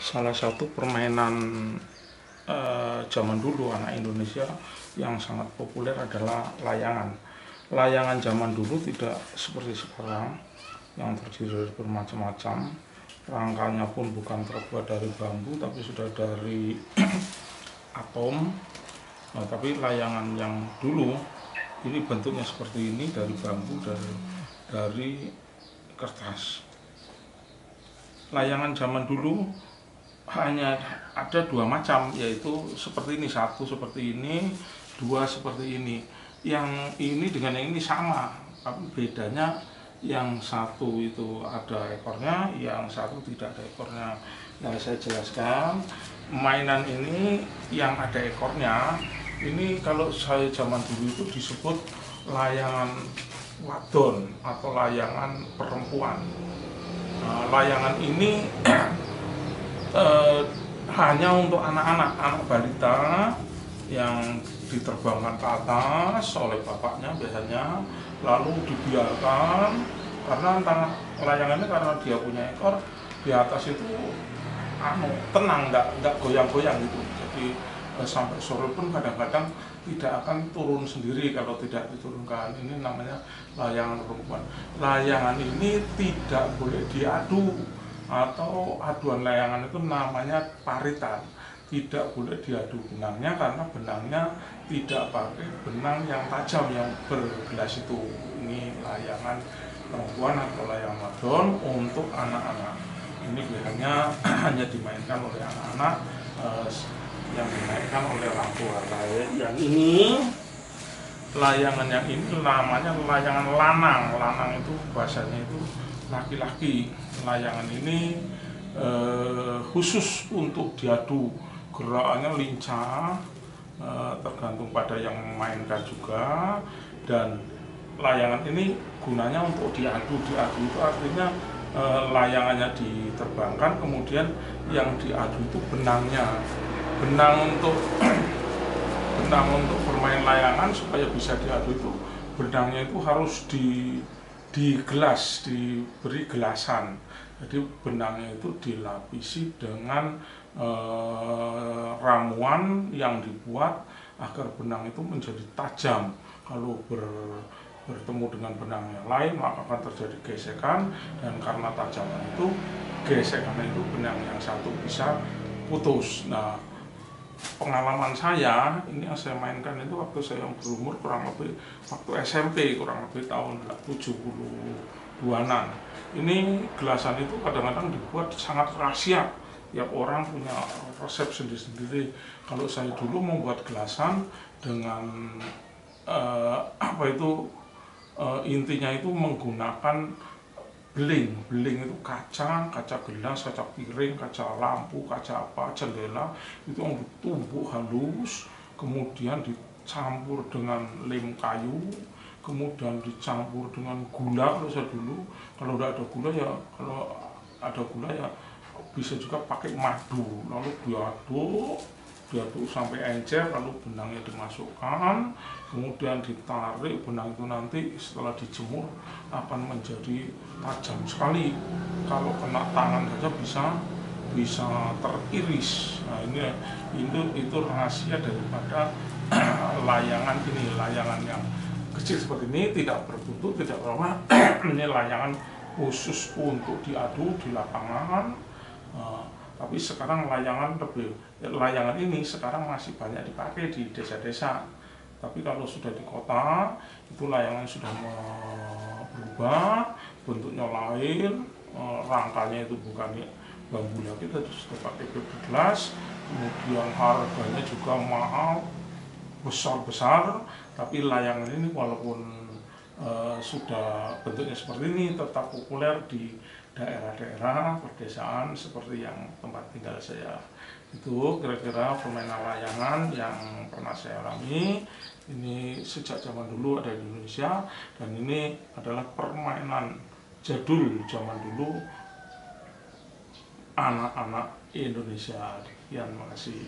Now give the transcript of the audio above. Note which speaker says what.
Speaker 1: Salah satu permainan zaman dulu anak Indonesia yang sangat populer adalah layangan. Layangan zaman dulu tidak seperti sekarang yang terdiri dari bermacam-macam. Rangkanya pun bukan terbuat dari bambu tapi sudah dari atom. Nah, tapi layangan yang dulu ini bentuknya seperti ini, dari bambu, dari kertas. Layangan zaman dulu hanya ada dua macam, yaitu seperti ini, satu seperti ini, dua seperti ini. Yang ini dengan yang ini sama, tapi bedanya yang satu itu ada ekornya, yang satu tidak ada ekornya. Nah, saya jelaskan, mainan ini yang ada ekornya ini kalau saya zaman dulu itu disebut layangan wadon atau layangan perempuan. Nah, layangan ini hanya untuk anak-anak, anak balita yang diterbangkan ke atas oleh bapaknya biasanya, lalu dibiarkan karena layangannya karena dia punya ekor di atas itu tenang, nggak goyang-goyang gitu. Jadi sampai sore pun kadang-kadang tidak akan turun sendiri kalau tidak diturunkan. Ini namanya layangan perempuan. Layangan ini tidak boleh diadu, atau aduan layangan itu namanya paritan. Tidak boleh diadu benangnya karena benangnya tidak pakai benang yang tajam yang bergelas itu. Ini layangan perempuan atau layangan wadon untuk anak-anak. Ini biasanya hanya dimainkan oleh anak-anak, yang dimainkan oleh orang tua. Yang ini layangan yang ini namanya layangan lanang. Lanang itu bahasanya itu laki-laki. Layangan ini khusus untuk diadu, gerakannya lincah, tergantung pada yang memainkan juga. Dan layangan ini gunanya untuk diadu itu artinya layangannya diterbangkan, kemudian yang diadu itu benang untuk benang untuk bermain layangan. Supaya bisa diadu itu benangnya itu harus di gelas, diberi gelasan. Jadi benangnya itu dilapisi dengan ramuan yang dibuat agar benang itu menjadi tajam. Kalau bertemu dengan benang yang lain maka akan terjadi gesekan, dan karena tajamnya itu, gesekan itu benang yang satu bisa putus. Nah, pengalaman saya ini yang saya mainkan itu waktu saya berumur kurang lebih waktu SMP, kurang lebih tahun 70-an. Ini gelasan itu kadang-kadang dibuat sangat rahasia, tiap orang punya resep sendiri-sendiri. Kalau saya dulu membuat gelasan dengan intinya itu menggunakan beling itu kaca gelas, kaca piring, kaca lampu, kaca jendela, itu yang ditumbuk halus, kemudian dicampur dengan lem kayu, kemudian dicampur dengan gula. Kalau saya dulu, kalau tidak ada gula ya, kalau ada gula ya bisa juga pakai madu, lalu diaduk sampai encer, lalu benangnya dimasukkan, kemudian ditarik. Benang itu nanti setelah dijemur akan menjadi tajam sekali, kalau kena tangan saja bisa teriris. Nah, itu rahasia daripada layangan ini. Layangan yang kecil seperti ini, tidak berbuntut, tidak berapa. Ini layangan khusus untuk diadu di lapangan. Tapi sekarang layangan ini sekarang masih banyak dipakai di desa-desa. Tapi kalau sudah di kota, itu layangan sudah berubah, bentuknya lain, rangkanya itu bukan bambu lagi, tapi sudah pakai fiberglass. Kemudian harganya juga mahal, besar-besar. Tapi layangan ini walaupun sudah bentuknya seperti ini, tetap populer di daerah-daerah pedesaan seperti yang tempat tinggal saya. Itu kira-kira permainan layangan yang pernah saya alami. Ini sejak zaman dulu ada di Indonesia, dan ini adalah permainan jadul zaman dulu anak-anak Indonesia. Sekian, makasih.